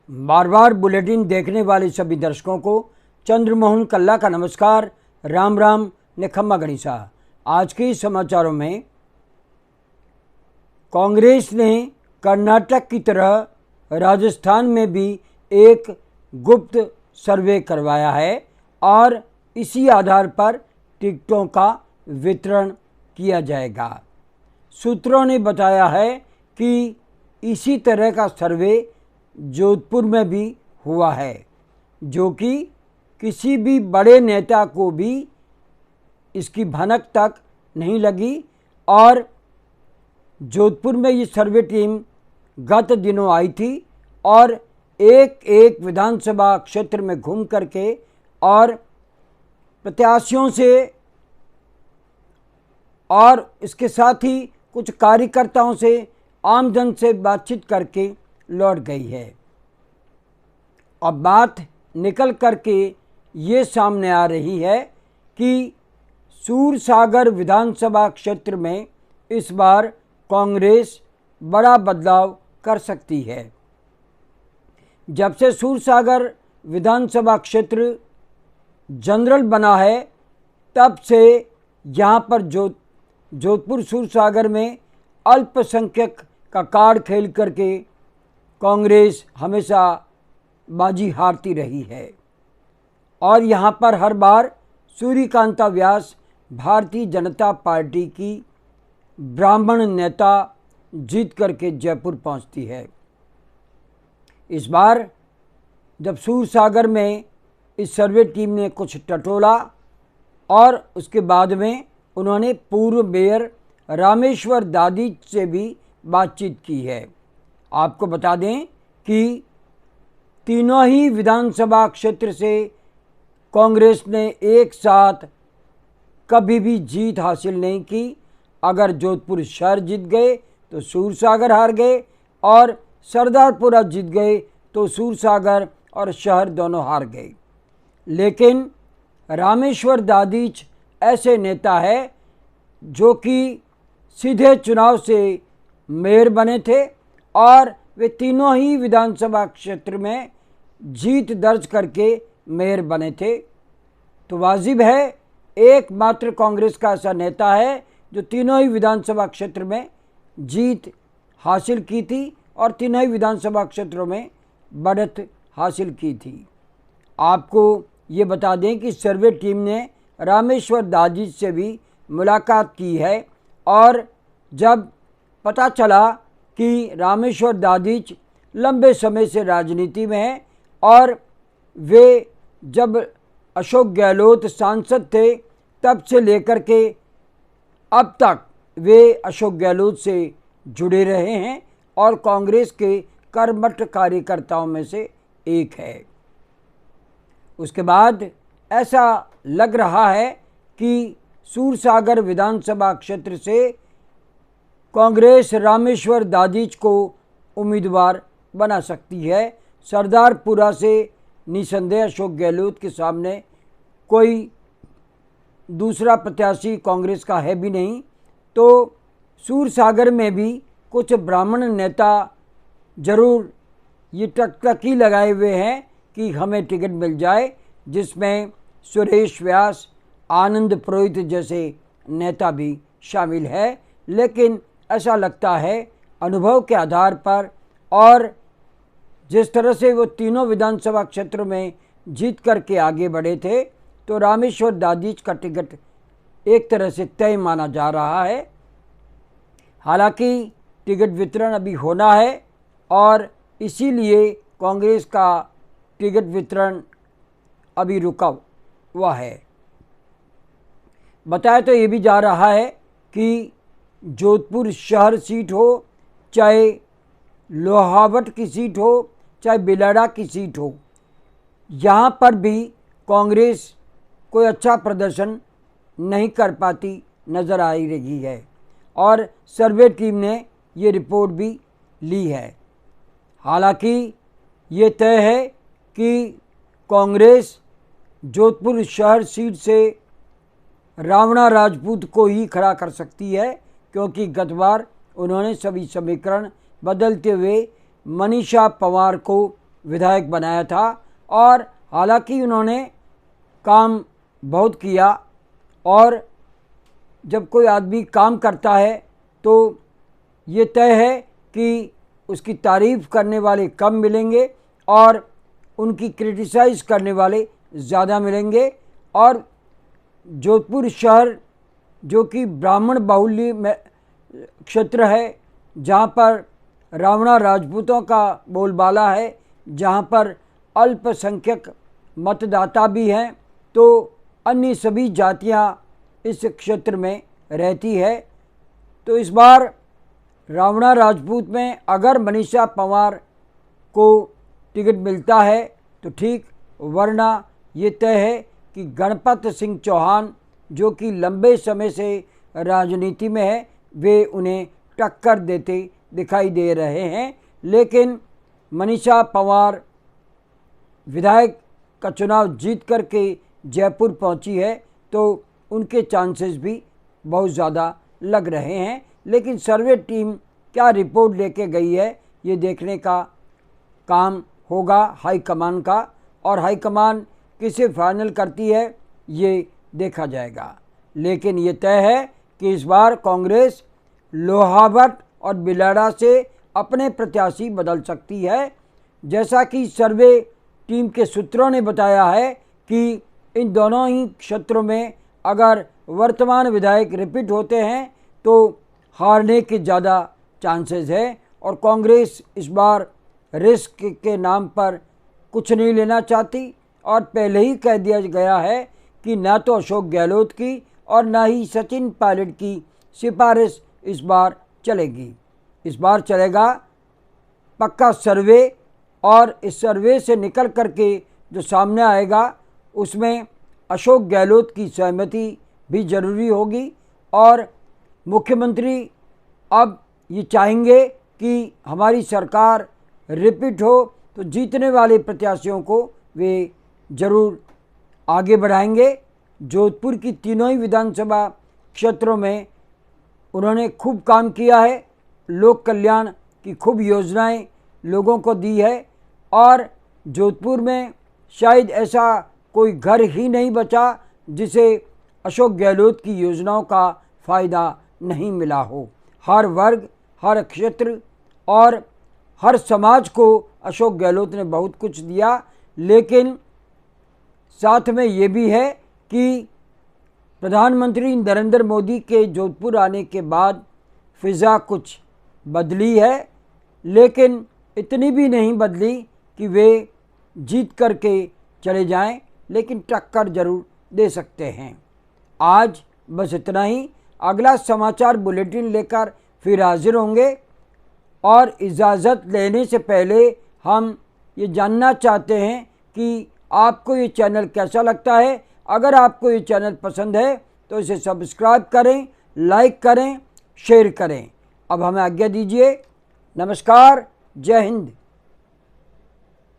बार बार bulletin देखने वाले सभी दर्शकों को चंद्रमोहन कल्ला का नमस्कार। राम राम निखम्मा गणिसा। आज के समाचारों में कांग्रेस ने कर्नाटक की तरह राजस्थान में भी एक गुप्त सर्वे करवाया है और इसी आधार पर टिकटों का वितरण किया जाएगा। सूत्रों ने बताया है कि इसी तरह का सर्वे जोधपुर में भी हुआ है, जो कि किसी भी बड़े नेता को भी इसकी भनक तक नहीं लगी। और जोधपुर में ये सर्वे टीम गत दिनों आई थी और एक एक विधानसभा क्षेत्र में घूम करके और प्रत्याशियों से और इसके साथ ही कुछ कार्यकर्ताओं से, आमजन से बातचीत करके लौट गई है। अब बात निकल करके ये सामने आ रही है कि सूरसागर विधानसभा क्षेत्र में इस बार कांग्रेस बड़ा बदलाव कर सकती है। जब से सूरसागर विधानसभा क्षेत्र जनरल बना है, तब से यहाँ पर जोधपुर सूरसागर में अल्पसंख्यक का कार्ड खेल करके कांग्रेस हमेशा बाजी हारती रही है। और यहाँ पर हर बार सूर्यकांता व्यास भारतीय जनता पार्टी की ब्राह्मण नेता जीत करके जयपुर पहुँचती है। इस बार जब सूरसागर में इस सर्वे टीम ने कुछ टटोला और उसके बाद में उन्होंने पूर्व मेयर रामेश्वर दादी से भी बातचीत की है। आपको बता दें कि तीनों ही विधानसभा क्षेत्र से कांग्रेस ने एक साथ कभी भी जीत हासिल नहीं की। अगर जोधपुर शहर जीत गए तो सूरसागर हार गए और सरदारपुरा जीत गए तो सूरसागर और शहर दोनों हार गए। लेकिन रामेश्वर दादीच ऐसे नेता है जो कि सीधे चुनाव से मेयर बने थे और वे तीनों ही विधानसभा क्षेत्र में जीत दर्ज करके मेयर बने थे। तो वाजिब है, एकमात्र कांग्रेस का ऐसा नेता है जो तीनों ही विधानसभा क्षेत्र में जीत हासिल की थी और तीनों ही विधानसभा क्षेत्रों में बढ़त हासिल की थी। आपको ये बता दें कि सर्वे टीम ने रामेश्वर दादी से भी मुलाकात की है और जब पता चला कि रामेश्वर दादीच लंबे समय से राजनीति में हैं और वे जब अशोक गहलोत सांसद थे तब से लेकर के अब तक वे अशोक गहलोत से जुड़े रहे हैं और कांग्रेस के कर्मठ कार्यकर्ताओं में से एक है। उसके बाद ऐसा लग रहा है कि सूरसागर विधानसभा क्षेत्र से कांग्रेस रामेश्वर दादीच को उम्मीदवार बना सकती है। सरदारपुरा से निसंदेह अशोक गहलोत के सामने कोई दूसरा प्रत्याशी कांग्रेस का है भी नहीं। तो सूरसागर में भी कुछ ब्राह्मण नेता जरूर ये टकटकी लगाए हुए हैं कि हमें टिकट मिल जाए, जिसमें सुरेश व्यास, आनंद पुरोहित जैसे नेता भी शामिल है। लेकिन ऐसा लगता है अनुभव के आधार पर और जिस तरह से वो तीनों विधानसभा क्षेत्रों में जीत करके आगे बढ़े थे, तो रामेश्वर दादीच का टिकट एक तरह से तय माना जा रहा है। हालांकि टिकट वितरण अभी होना है और इसीलिए कांग्रेस का टिकट वितरण अभी रुका हुआ है। बताया तो ये भी जा रहा है कि जोधपुर शहर सीट हो, चाहे लोहावट की सीट हो, चाहे बिलाड़ा की सीट हो, यहाँ पर भी कांग्रेस कोई अच्छा प्रदर्शन नहीं कर पाती नज़र आ रही है और सर्वे टीम ने ये रिपोर्ट भी ली है। हालांकि ये तय है कि कांग्रेस जोधपुर शहर सीट से रावणा राजपूत को ही खड़ा कर सकती है, क्योंकि गत बार उन्होंने सभी समीकरण बदलते हुए मनीषा पवार को विधायक बनाया था और हालांकि उन्होंने काम बहुत किया। और जब कोई आदमी काम करता है तो ये तय है कि उसकी तारीफ़ करने वाले कम मिलेंगे और उनकी क्रिटिसाइज़ करने वाले ज़्यादा मिलेंगे। और जोधपुर शहर जो कि ब्राह्मण बाहुल्य में क्षेत्र है, जहाँ पर रावणा राजपूतों का बोलबाला है, जहाँ पर अल्पसंख्यक मतदाता भी हैं, तो अन्य सभी जातियाँ इस क्षेत्र में रहती है। तो इस बार रावणा राजपूत में अगर मनीषा पंवार को टिकट मिलता है तो ठीक, वरना ये तय है कि गणपत सिंह चौहान जो कि लंबे समय से राजनीति में है, वे उन्हें टक्कर देते दिखाई दे रहे हैं। लेकिन मनीषा पंवार विधायक का चुनाव जीत करके जयपुर पहुंची है, तो उनके चांसेस भी बहुत ज़्यादा लग रहे हैं। लेकिन सर्वे टीम क्या रिपोर्ट लेके गई है, ये देखने का काम होगा हाईकमान का, और हाईकमान किसे फाइनल करती है ये देखा जाएगा। लेकिन ये तय है कि इस बार कांग्रेस लोहावट और बिलाड़ा से अपने प्रत्याशी बदल सकती है। जैसा कि सर्वे टीम के सूत्रों ने बताया है कि इन दोनों ही क्षेत्रों में अगर वर्तमान विधायक रिपीट होते हैं तो हारने के ज़्यादा चांसेस है। और कांग्रेस इस बार रिस्क के नाम पर कुछ नहीं लेना चाहती, और पहले ही कह दिया गया है कि ना तो अशोक गहलोत की और ना ही सचिन पायलट की सिफारिश इस बार चलेगी। इस बार चलेगा पक्का सर्वे, और इस सर्वे से निकल करके जो सामने आएगा उसमें अशोक गहलोत की सहमति भी ज़रूरी होगी। और मुख्यमंत्री अब ये चाहेंगे कि हमारी सरकार रिपीट हो, तो जीतने वाले प्रत्याशियों को वे ज़रूर आगे बढ़ाएंगे। जोधपुर की तीनों ही विधानसभा क्षेत्रों में उन्होंने खूब काम किया है, लोक कल्याण की खूब योजनाएं लोगों को दी है, और जोधपुर में शायद ऐसा कोई घर ही नहीं बचा जिसे अशोक गहलोत की योजनाओं का फ़ायदा नहीं मिला हो। हर वर्ग, हर क्षेत्र और हर समाज को अशोक गहलोत ने बहुत कुछ दिया। लेकिन साथ में ये भी है कि प्रधानमंत्री नरेंद्र मोदी के जोधपुर आने के बाद फ़िज़ा कुछ बदली है, लेकिन इतनी भी नहीं बदली कि वे जीत करके चले जाएं, लेकिन टक्कर ज़रूर दे सकते हैं। आज बस इतना ही। अगला समाचार बुलेटिन लेकर फिर हाजिर होंगे, और इजाज़त लेने से पहले हम ये जानना चाहते हैं कि आपको ये चैनल कैसा लगता है। अगर आपको ये चैनल पसंद है तो इसे सब्सक्राइब करें, लाइक करें, शेयर करें। अब हमें आज्ञा दीजिए। नमस्कार, जय हिंद।